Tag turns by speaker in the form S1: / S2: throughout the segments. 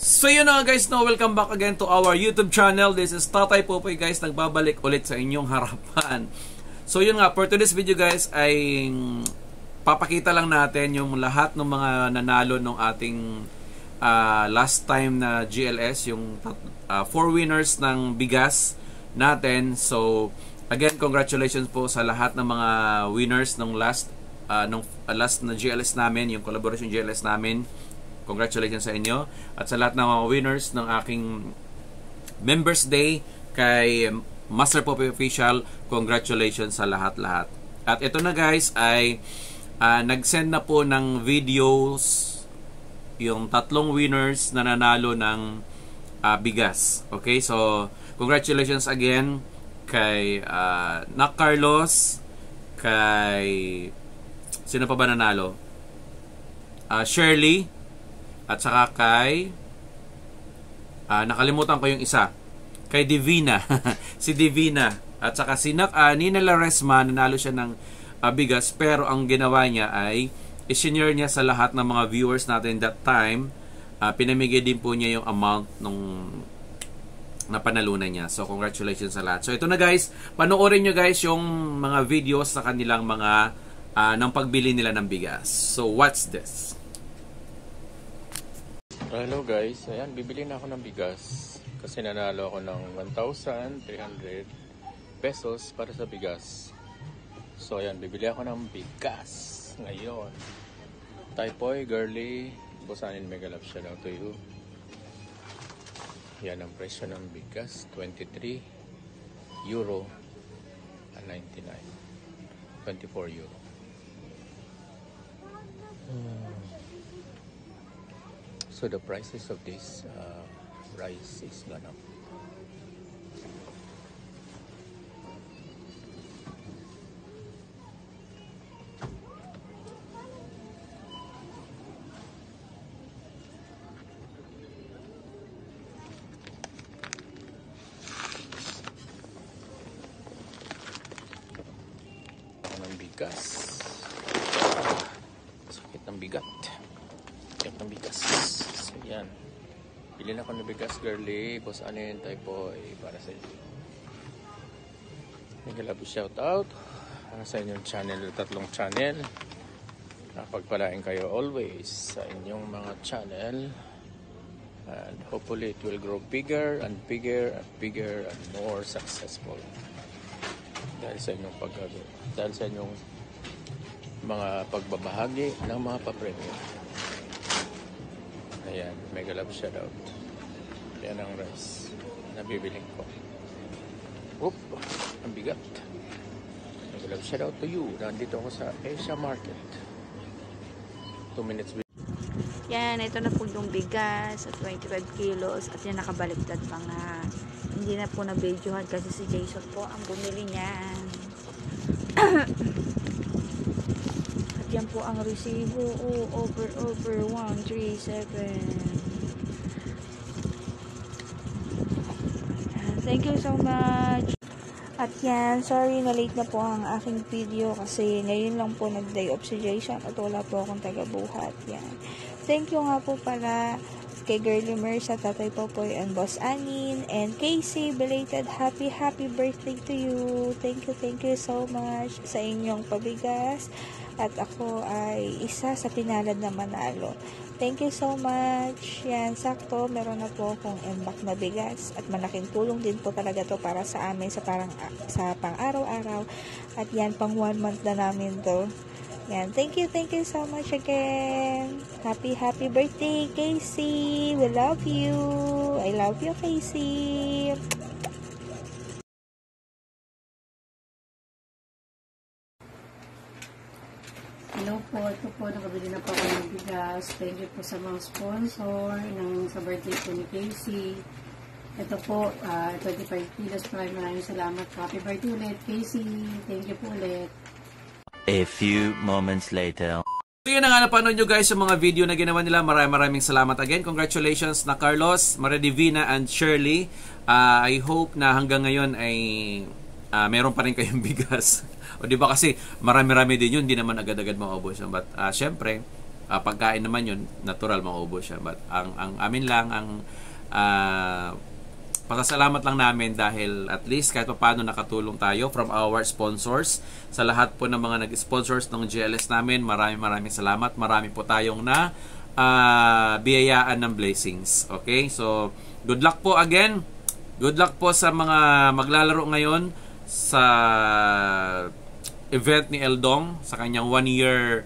S1: So yun na guys, no, welcome back again to our YouTube channel. This is Tatay Popoy guys, nagbabalik ulit sa inyong harapan. So yun nga, for today's video guys ay papakita lang natin yung lahat ng mga nanalo ng ating last time na GLS, yung 4 winners ng bigas natin. So again, congratulations po sa lahat ng mga winners ng last na GLS namin, yung collaboration GLS namin. Congratulations sa inyo at sa lahat ng mga winners ng aking Members Day kay Master Popoy Official. Congratulations sa lahat-lahat. At ito na guys ay nag-send na po ng videos yung 3 winners na nanalo ng bigas. Okay, so congratulations again kay Nak Carlos, kay sino pa ba nanalo? Shirley, at saka kay nakalimutan ko yung isa, kay Divina. Si Divina. At saka si Nina Laresma, nanalo siya ng bigas, pero ang ginawa niya ay i-share niya sa lahat ng mga viewers natin that time. Pinamigay din po niya yung amount nung napanalunan niya. So congratulations sa lahat. So ito na guys, panoorin nyo guys yung mga videos sa kanilang mga ng pagbili nila ng bigas. So what's this?
S2: Hello guys, ayan, bibili na ako ng bigas kasi nanalo ako ng 1,300 pesos para sa bigas. So ayan, bibili ako ng bigas ngayon. Taypoy, Girly, Bosanin, mega love, shout out to you. Yan ang presyo ng bigas, 23 euro and 99, 24 euro. So the prices of this rice is gone up. Ang bigas. Sakit ng bigat. Sakit ng bigas. So yan. Bilhin ako ng bigas, Girly, Bosanin, Taypoy, para sa inyo. Nagalabi shout out sa inyong channel, 3 channel. Napagpalain kayo always sa inyong mga channel. And hopefully it will grow bigger and bigger and bigger and more successful. Dahil sa inyong paggawa. Dahil sa inyong mga pagbabahagi ng mga papremyo. Ayan, mega love shoutout. Yan ang rice na bibiling ko. Oop, ang bigat. Mega love shoutout to you. Nandito ako sa Asia Market. 2 minutes.
S3: Yan, ito na po yung bigas at 25 kilos at yan nakabaliktad pa nga. Hindi na po na-videohan kasi si Jason po ang bumili niyan. At yan po ang resibo. Oh, over 137. Thank you so much. At yan, sorry na late na po ang aking video kasi ngayon lang po nag-day off si Jason at wala po akong tagabuhat. Yan. Thank you nga po pala kay Girly Mersa, Tatay Popoy, and Boss Anin, and Casey, belated happy birthday to you. Thank you so much sa inyong pabigas. At ako ay isa sa pinalad na manalo. Thank you so much. Yan, sakto, meron na po akong embak na bigas. At malaking tulong din po talaga to para sa amin sa pang-araw-araw. At yan, pang 1 month na namin to. Yan, thank you so much again. Happy birthday, Casey. We love you. I love you, Casey.
S4: Hello po, ito po, nakabili na po ako ng bigas. Thank you po sa mga sponsor sa birthday po ni Casey. Ito po, 25 kilos. Maraming salamat po. Happy birthday ulit, Casey. Thank you po ulit.
S5: A few moments later.
S1: So yun na nga, napanood nyo guys yung mga video na ginawa nila. Maraming salamat again. Congratulations na Carlos, Maria Divina, and Shirley. I hope na hanggang ngayon ay meron pa rin kayong bigas. O di ba kasi marami-rami din yun, hindi naman agad-agad maubos. But syempre, pagkain naman yun, natural maubos siya. But ang amin lang, ang pasasalamat lang namin dahil at least kahit paano nakatulong tayo from our sponsors. Sa lahat po ng mga nag-sponsors ng GLS namin, maraming salamat. Marami po tayong na biyayaan ng blessings. Okay? So, good luck po again. Good luck po sa mga maglalaro ngayon sa event ni Eldong sa kanyang 1 year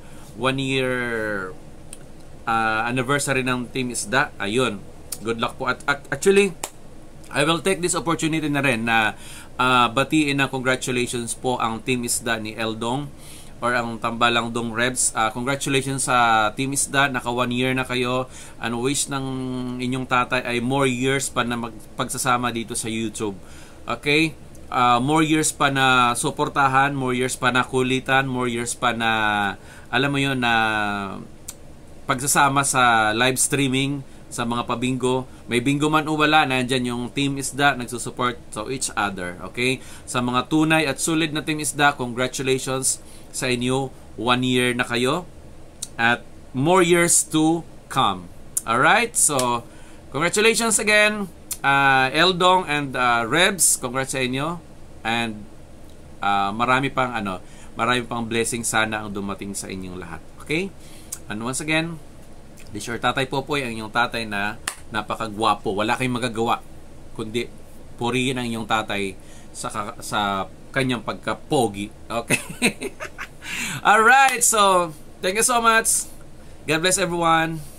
S1: anniversary ng Team Isda. Ayun. Good luck po. At actually, I will take this opportunity na rin na batiin na congratulations po ang Team Isda ni Eldong or ang Tambalang Dong Rebs. Congratulations sa Team Isda. Naka 1 year na kayo. And wish ng inyong tatay ay more years pa na pagsasama dito sa YouTube. Okay? More years pa na suportahan, more years pa na kulitan, more years pa na alam mo yun na pagsasama sa live streaming sa mga pabingo. May bingo man o wala, nandyan yung Team Isda nagsusupport to each other. Okay? Sa mga tunay at solid na Team Isda, congratulations sa inyo. 1 year na kayo at more years to come. Alright? So, congratulations again, Eldong and Rebs. Congrats sa inyo. And marami pang blessing sana ang dumating sa inyong lahat. Okay? And once again, this your Tatay Popoy, ang inyong tatay na napakagwapo. Wala kayong magagawa kundi purihin ang inyong tatay sa kanyang pagkapogi. Okay? Alright, so thank you so much. God bless everyone.